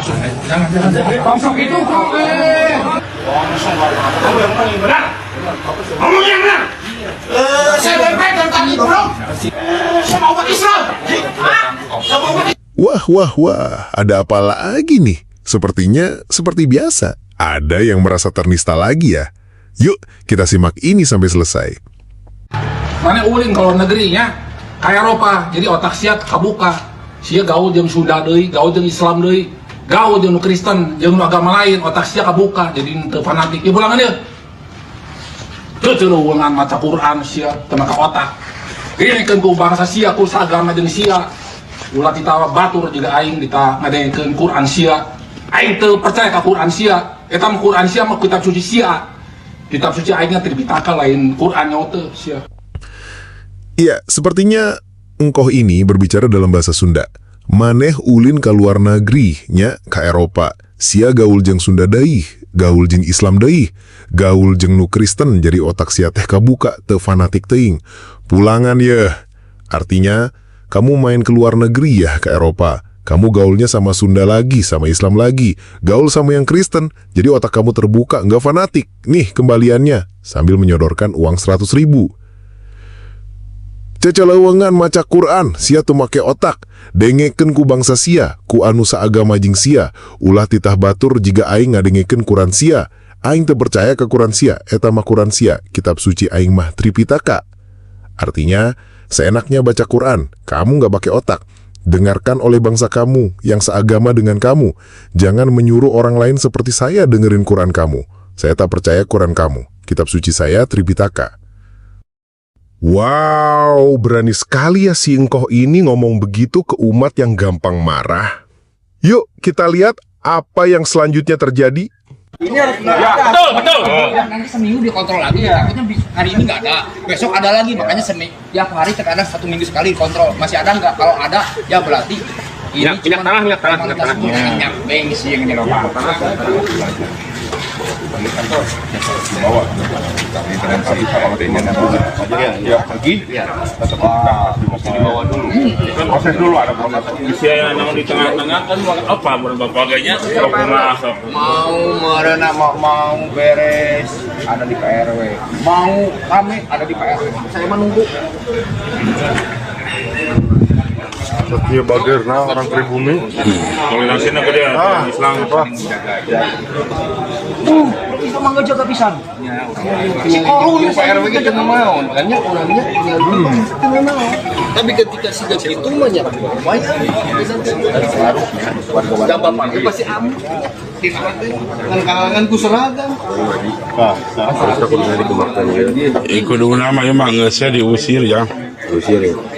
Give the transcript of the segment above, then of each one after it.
Jangan. Konsok itu kok. Ngomong yang benar. Saya sampaikan tadi bro. Sama umat Islam. Wah, ada apa lagi nih? Sepertinya seperti biasa, ada yang merasa ternista lagi ya. Yuk, kita simak ini sampai selesai. Mana ulin kalau negerinya kayak Eropa, jadi otak sia kabuka. Sia gaul jeung Sunda deui, gaul jeung Islam deui, gaul jeung Kristen, jeung agama lain, otak sia kabuka, jadi teu fanatik. Ieu ulangan ieu. Teu ulangan maca Quran sia teu make otak. Geukeun ku bangsa sia ku sagama jeung sia. Ulah kita batur juga aing kita ngadengekeun Quran sia. Aing teu percaya ka Quran sia. Eta mah Quran sia mah kitab suci sia. Kitab suci aingnya Tripitaka lain Quran nyawa sia. Iya, sepertinya engkoh ini berbicara dalam bahasa Sunda. Maneh ulin ka luar negeri nya ka Eropa. Sia gaul jeung Sunda deui, gaul jeung Islam deui, gaul jeung nu Kristen jadi otak sia teh kabuka teu fanatik teuing. Pulangan ye. Artinya kamu main ke luar negeri ya ke Eropa. Kamu gaulnya sama Sunda lagi, sama Islam lagi. Gaul sama yang Kristen, jadi otak kamu terbuka, nggak fanatik. Nih kembaliannya, sambil menyodorkan uang 100.000. Cecelewengan maca Quran, sia tu make otak. Dengeken ku bangsa sia, ku anu saagama jeung sia. Ulah titah batur jika aing ngadengeken Quran sia. Aing teu percaya ke Quran sia, eta mah Quran sia. Kitab suci aing mah Tripitaka. Artinya, seenaknya baca Quran, kamu nggak pakai otak. Dengarkan oleh bangsa kamu yang seagama dengan kamu. Jangan menyuruh orang lain seperti saya dengerin Quran kamu. Saya tak percaya Quran kamu. Kitab suci saya Tripitaka. Wow, berani sekali ya si engkoh ini ngomong begitu ke umat yang gampang marah. Yuk, kita lihat apa yang selanjutnya terjadi. Ini harus Ya, betul. nanti seminggu dikontrol lagi. Takutnya hari ini nggak ada, besok ada lagi. Makanya tiap hari terkadang 1 minggu sekali dikontrol. Masih ada nggak? Kalau ada, ya berarti ini minyak tanah. minyak bensin yang nyerobak. Dibawa intervensi kalau ini ya pergi tetap dibawa dulu proses dulu ada proses Usia yang di tengah-tengah kan apa berbagai-bagainya Mau merena mau beres ada di PRW, mau rame ada di PRW. Saya menunggu. Setia Bagerna orang pribumi kombinasinya gede ya Islam apa Itu mangga jaga pisan. Si korun PRW kita mau, makanya orangnya tapi ketika sudah gitu banyak baik warga bapaknya pasti aman dengan kalanganku seragam. ikut nama emang nggak diusir ya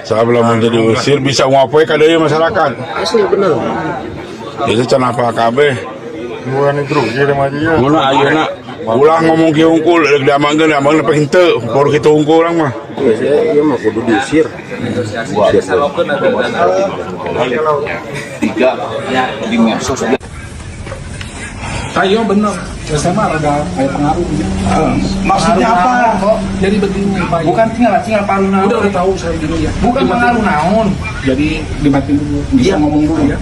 sebelum menjadi usir bisa ngapain kadang masyarakat Asli bener. itu kenapa KB mulai grogi remaja ya mana ayeuna ulah ngomong ki unggul damangkeun apa henteu baru kita unggul urang mah iya mah kudu diusir Tiga ya di medsos. Kayo bener. Saya mah ada kayak pengaruh. Maksudnya apa? Jadi begini Pak. Bukan tinggal palu naon. Udah tahu saya dulu ya. Bukan pengaruh naon. Jadi dimatiin dulu. Bisa ngomong dulu ya.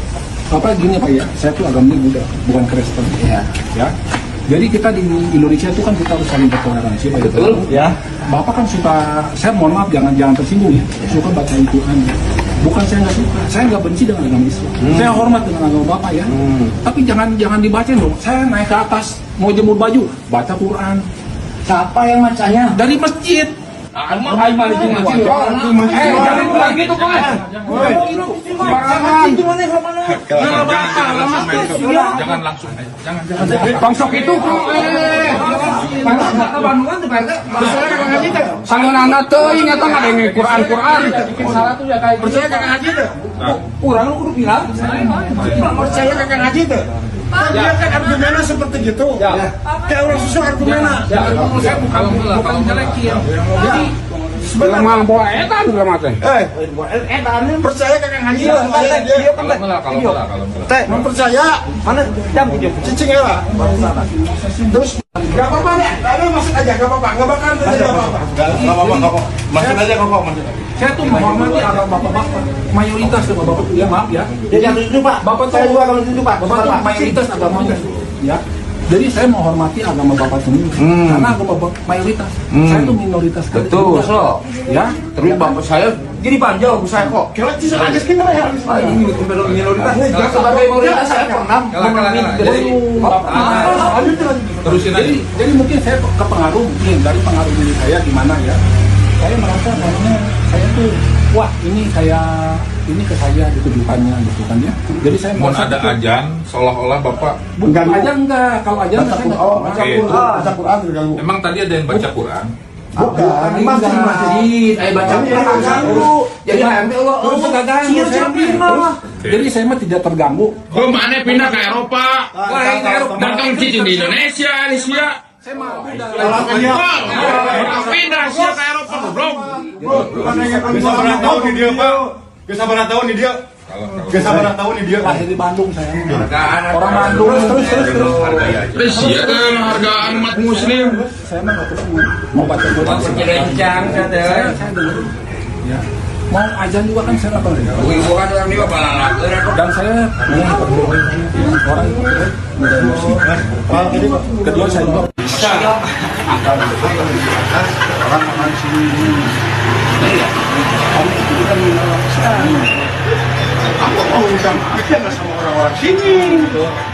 Apa gini Pak ya? Saya tuh agamanya Buddha, bukan Kristen. Iya. Ya. Jadi kita di Indonesia itu kan kita harus saling bertoleransi Pak. Betul. Ya. Bapak kan suka, saya mohon maaf jangan tersinggung ya. Suka baca Al-Quran ya. Bukan saya nggak suka, saya nggak benci dengan agama Islam. Saya hormat dengan agama Bapak ya. Tapi jangan dibaca dong. Saya naik ke atas mau jemur baju, baca Quran. Siapa yang macanya? Dari masjid. Hai balik ke masjid. Jangan bilang gitu Pak. Jangan langsung. Jangan. Bangsok itu kok. Bandungan tuh Pak. Sangan anak teuing eta ngadenge Quran. Salah tuh ya kayak percaya kakak ngaji tuh. Kurang lu kudu bilang. Percaya kakak ngaji tuh. Dia kan argumennya seperti gitu. Kayak orang susu argumennya. Kalau bukan jelek ya. Jadi Memang bawa edan lah mate. Percaya kakak ngaji dia teh mempercaya mana jam cicing ya Pak. Terus nggak apa-apa deh, masuk aja nggak apa-apa, nggak bakal terjadi apa-apa. Nggak apa-apa. Masuk aja kok. Saya tuh menghormati agama bapak-bapak, mayoritas tuh bapak ya maaf ya. Jadi yang setuju Pak, Bapak saya juga kalau setuju Pak. Bapak tuh mayoritas agamanya, ya. Jadi saya menghormati agama bapak sendiri, karena agama bapak mayoritas. Saya tuh minoritas. Betul, so. Ya. Terus bapak saya gini panjang saya kok. Kalau bisa aja kita ya. Ini minoritas. Sebagai minoritas saya pernah Terusin aja. Jadi mungkin saya kepengaruh mungkin dari pengaruh diri saya gimana ya. Saya merasa kayaknya saya tuh wah ini kayak ini ke saya ditujukannya gitu kan ya. Jadi saya Mau merasa ada tuh- ajan, seolah-olah Bapak bukan aja enggak. Kalau aja Baca saya Quran, enggak. baca Quran terganggu. emang tadi ada yang baca Quran. Bukan, di masjid. baca Quran dulu. Jadi HMT Allah Jadi saya mah tidak terganggu. Kok mana pindah ke Eropa? Datang di Indonesia, Asia. Saya mau Pindah Asia ke Eropa, goblok. Kesabaran tahun nih dia Pak. Kesabaran tahun nih dia. Kesabaran tahun nih dia. lahir di Bandung saya. Orang Bandung terus. Asia kan hargaan umat muslim. Saya mah nggak terus mau baca Quran. Saya dengar. Ya. Mau ajan juga kan saya apa ya? Bukan orang ini bapak Dan saya orang muda muslim. Kedua saya juga Aku mau undang aja nggak sama orang-orang sini.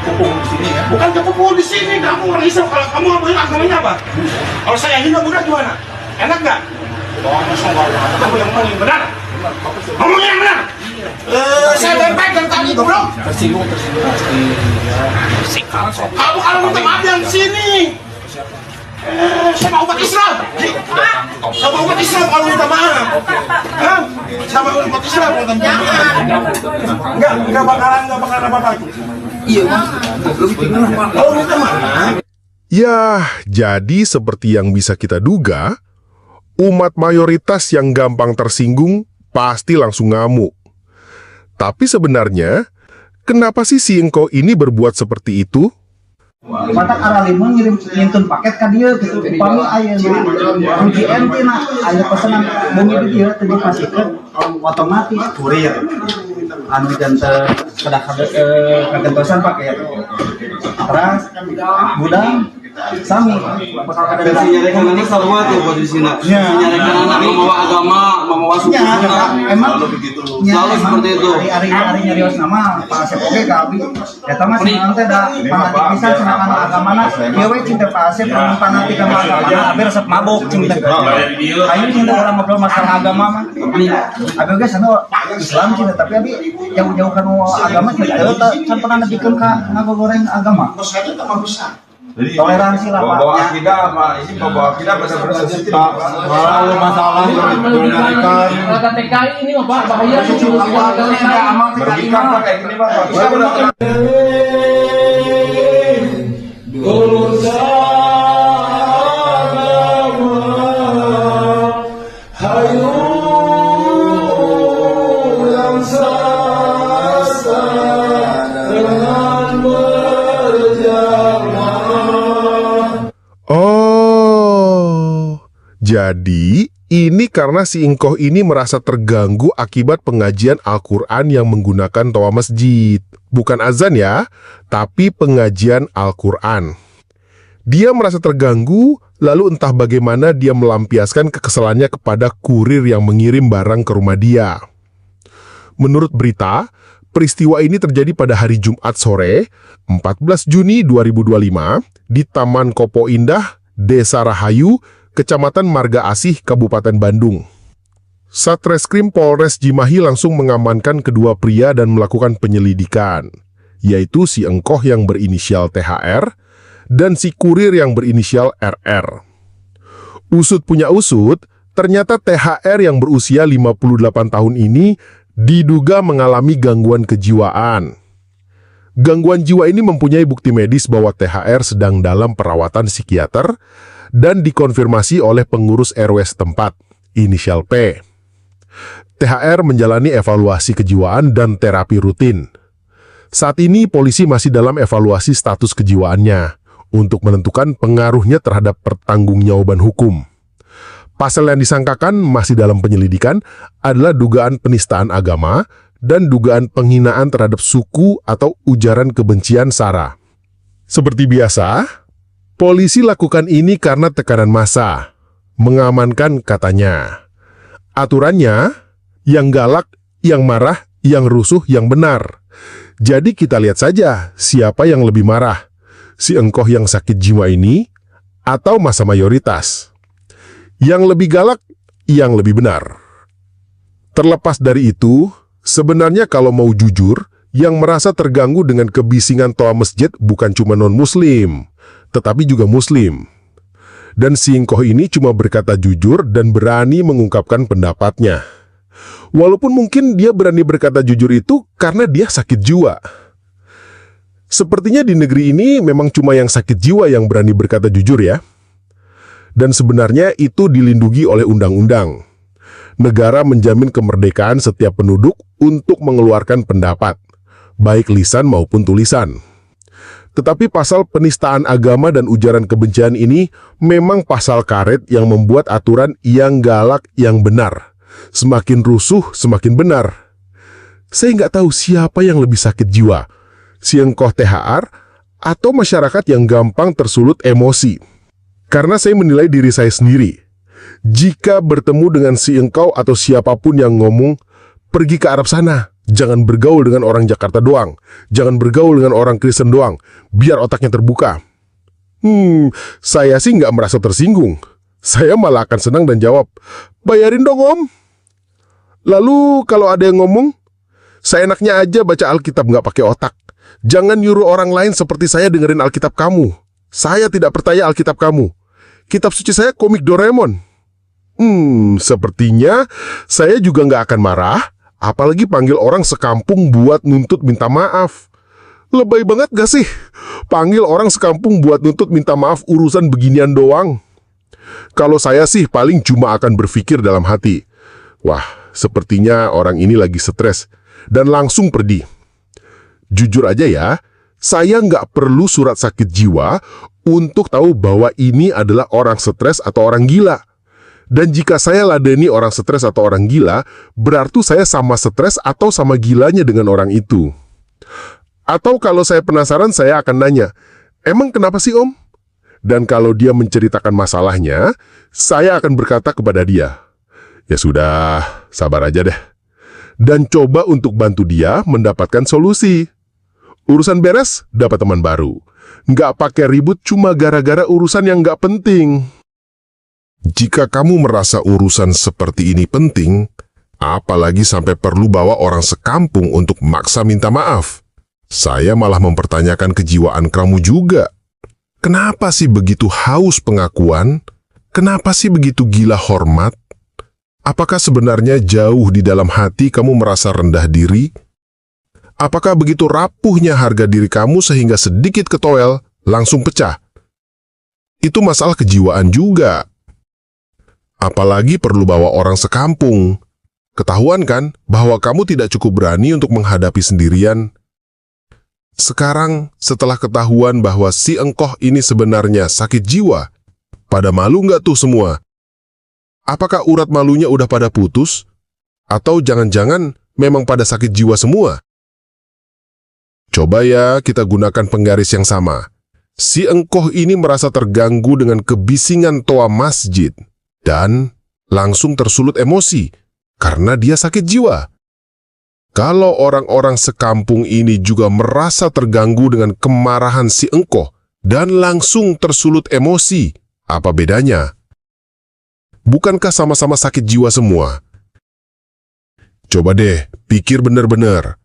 hukum di sini ya. Bukan kekumpul di sini, kamu orang Islam. Kalau kamu ngomongin agamanya apa? Kalau saya hina budak gimana? Enak nggak? Kamu yang ngomongin benar. Ngomongin yang benar. Saya baik-baik dari tadi bro. Tersinggung pasti. Kamu kalau minta maaf yang sini. Sama umat Islam. Sama umat Islam kalau minta maaf. Hah? Sama umat Islam kalau minta maaf. Nggak bakalan apa-apa. Iya mas. Kalau minta maaf. Yah, jadi seperti yang bisa kita duga, umat mayoritas yang gampang tersinggung pasti langsung ngamuk. Tapi sebenarnya, kenapa sih si engkau ini berbuat seperti itu? Batak aralimun ngirim ngintun paket ka dieu gitu. Upami aya nu uji ente na aya pesanan bumi di dieu teu dipasikeun otomatis kurir. Anu janten kagentosan pakai teras budang sami bakal kada Nyarekan anak sarwa tuh buat di sini. Nyarekan anak membawa agama, membawa suku. emang Selalu seperti itu. Hari nyarios nama Pak Asep oge ka abdi. Eta mah senang teh da fanatik pisan senang anu agamana. Ieu we cinta Pak Asep anu fanatik anu agamana abi resep mabok cinta. Ayo cinta orang ngobrol masalah agama mah. Abi oge sana Islam cinta tapi abi jauh-jauh kanu agama cinta can pernah nepikeun ka ngagoreng agama. Toleransi lah Pak. Bawa akidah apa? Ini bawa akidah benar-benar sensitif. Kalau masalah menyarikan TKI ini Pak bahaya. Merugikan Pak kayak gini Pak. Oh, jadi ini karena si engkoh ini merasa terganggu akibat pengajian Al-Quran yang menggunakan toa masjid. Bukan azan ya, tapi pengajian Al-Quran. Dia merasa terganggu, lalu entah bagaimana dia melampiaskan kekesalannya kepada kurir yang mengirim barang ke rumah dia. Menurut berita, peristiwa ini terjadi pada hari Jumat sore, 14 Juni 2025, di Taman Kopo Indah, Desa Rahayu, Kecamatan Marga Asih, Kabupaten Bandung. Satreskrim Polres Cimahi langsung mengamankan kedua pria dan melakukan penyelidikan, yaitu si engkoh yang berinisial THR dan si kurir yang berinisial RR. Usut punya usut, ternyata THR yang berusia 58 tahun ini diduga mengalami gangguan kejiwaan. Gangguan jiwa ini mempunyai bukti medis bahwa THR sedang dalam perawatan psikiater dan dikonfirmasi oleh pengurus RW setempat, inisial P. THR menjalani evaluasi kejiwaan dan terapi rutin. Saat ini polisi masih dalam evaluasi status kejiwaannya untuk menentukan pengaruhnya terhadap pertanggungjawaban hukum. Pasal yang disangkakan masih dalam penyelidikan adalah dugaan penistaan agama dan dugaan penghinaan terhadap suku atau ujaran kebencian SARA. Seperti biasa, polisi lakukan ini karena tekanan massa. Mengamankan katanya. Aturannya, yang galak, yang marah, yang rusuh, yang benar. Jadi kita lihat saja siapa yang lebih marah. Si engkoh yang sakit jiwa ini atau massa mayoritas. Yang lebih galak, yang lebih benar. Terlepas dari itu, sebenarnya kalau mau jujur, yang merasa terganggu dengan kebisingan toa masjid bukan cuma non-muslim, tetapi juga muslim. Dan si engkoh ini cuma berkata jujur dan berani mengungkapkan pendapatnya. Walaupun mungkin dia berani berkata jujur itu karena dia sakit jiwa. Sepertinya di negeri ini memang cuma yang sakit jiwa yang berani berkata jujur ya. Dan sebenarnya itu dilindungi oleh undang-undang. Negara menjamin kemerdekaan setiap penduduk untuk mengeluarkan pendapat, baik lisan maupun tulisan. Tetapi pasal penistaan agama dan ujaran kebencian ini memang pasal karet yang membuat aturan yang galak yang benar. Semakin rusuh, semakin benar. Saya nggak tahu siapa yang lebih sakit jiwa, si engkoh THR atau masyarakat yang gampang tersulut emosi. Karena saya menilai diri saya sendiri. Jika bertemu dengan si engkau atau siapapun yang ngomong, pergi ke Arab sana. Jangan bergaul dengan orang Jakarta doang. Jangan bergaul dengan orang Kristen doang. Biar otaknya terbuka. Saya sih nggak merasa tersinggung. Saya malah akan senang dan jawab, bayarin dong om. Lalu kalau ada yang ngomong, seenaknya aja baca Alkitab nggak pakai otak. Jangan nyuruh orang lain seperti saya dengerin Alkitab kamu. Saya tidak percaya Alkitab kamu. Kitab suci saya komik Doraemon. Sepertinya saya juga nggak akan marah, apalagi panggil orang sekampung buat nuntut minta maaf. Lebay banget gak sih? Panggil orang sekampung buat nuntut minta maaf urusan beginian doang. Kalau saya sih paling cuma akan berpikir dalam hati, wah, sepertinya orang ini lagi stres, dan langsung pergi. Jujur aja ya, saya nggak perlu surat sakit jiwa untuk tahu bahwa ini adalah orang stres atau orang gila. Dan jika saya ladeni orang stres atau orang gila, berarti saya sama stres atau sama gilanya dengan orang itu. Atau kalau saya penasaran, saya akan nanya, emang kenapa sih om? Dan kalau dia menceritakan masalahnya, saya akan berkata kepada dia, ya sudah, sabar aja deh. Dan coba untuk bantu dia mendapatkan solusi. Urusan beres, dapat teman baru. Nggak pakai ribut cuma gara-gara urusan yang nggak penting. Jika kamu merasa urusan seperti ini penting, apalagi sampai perlu bawa orang sekampung untuk maksa minta maaf. Saya malah mempertanyakan kejiwaan kamu juga. Kenapa sih begitu haus pengakuan? Kenapa sih begitu gila hormat? Apakah sebenarnya jauh di dalam hati kamu merasa rendah diri? Apakah begitu rapuhnya harga diri kamu sehingga sedikit ketowel langsung pecah? Itu masalah kejiwaan juga. Apalagi perlu bawa orang sekampung. Ketahuan kan bahwa kamu tidak cukup berani untuk menghadapi sendirian. Sekarang, setelah ketahuan bahwa si engkoh ini sebenarnya sakit jiwa, pada malu nggak tuh semua? Apakah urat malunya udah pada putus? Atau jangan-jangan memang pada sakit jiwa semua? Coba ya kita gunakan penggaris yang sama. Si engkoh ini merasa terganggu dengan kebisingan toa masjid dan langsung tersulut emosi karena dia sakit jiwa. Kalau orang-orang sekampung ini juga merasa terganggu dengan kemarahan si engkoh dan langsung tersulut emosi, apa bedanya? Bukankah sama-sama sakit jiwa semua? Coba deh, pikir benar-benar.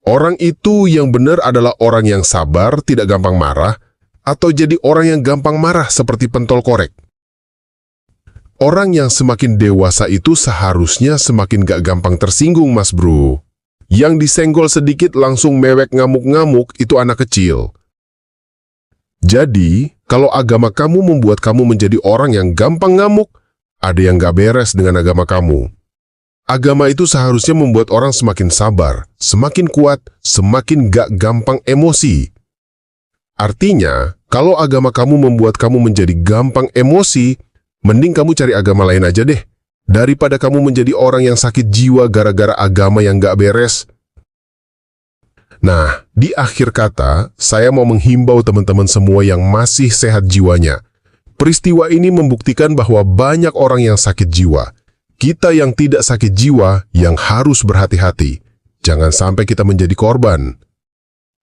Orang itu yang benar adalah orang yang sabar, tidak gampang marah, atau jadi orang yang gampang marah seperti pentol korek? Orang yang semakin dewasa itu seharusnya semakin gak gampang tersinggung, mas bro. Yang disenggol sedikit langsung mewek ngamuk-ngamuk itu anak kecil. Jadi, kalau agama kamu membuat kamu menjadi orang yang gampang ngamuk, ada yang gak beres dengan agama kamu. Agama itu seharusnya membuat orang semakin sabar, semakin kuat, semakin gak gampang emosi. Artinya, kalau agama kamu membuat kamu menjadi gampang emosi, mending kamu cari agama lain aja deh, daripada kamu menjadi orang yang sakit jiwa gara-gara agama yang gak beres. Nah, di akhir kata, saya mau menghimbau teman-teman semua yang masih sehat jiwanya. Peristiwa ini membuktikan bahwa banyak orang yang sakit jiwa. Kita yang tidak sakit jiwa yang harus berhati-hati. Jangan sampai kita menjadi korban.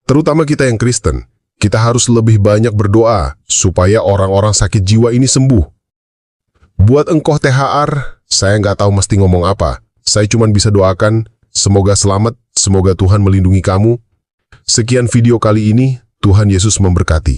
Terutama kita yang Kristen, kita harus lebih banyak berdoa supaya orang-orang sakit jiwa ini sembuh. Buat engkau THR, saya nggak tahu mesti ngomong apa. Saya cuma bisa doakan, semoga selamat, semoga Tuhan melindungi kamu. Sekian video kali ini, Tuhan Yesus memberkati.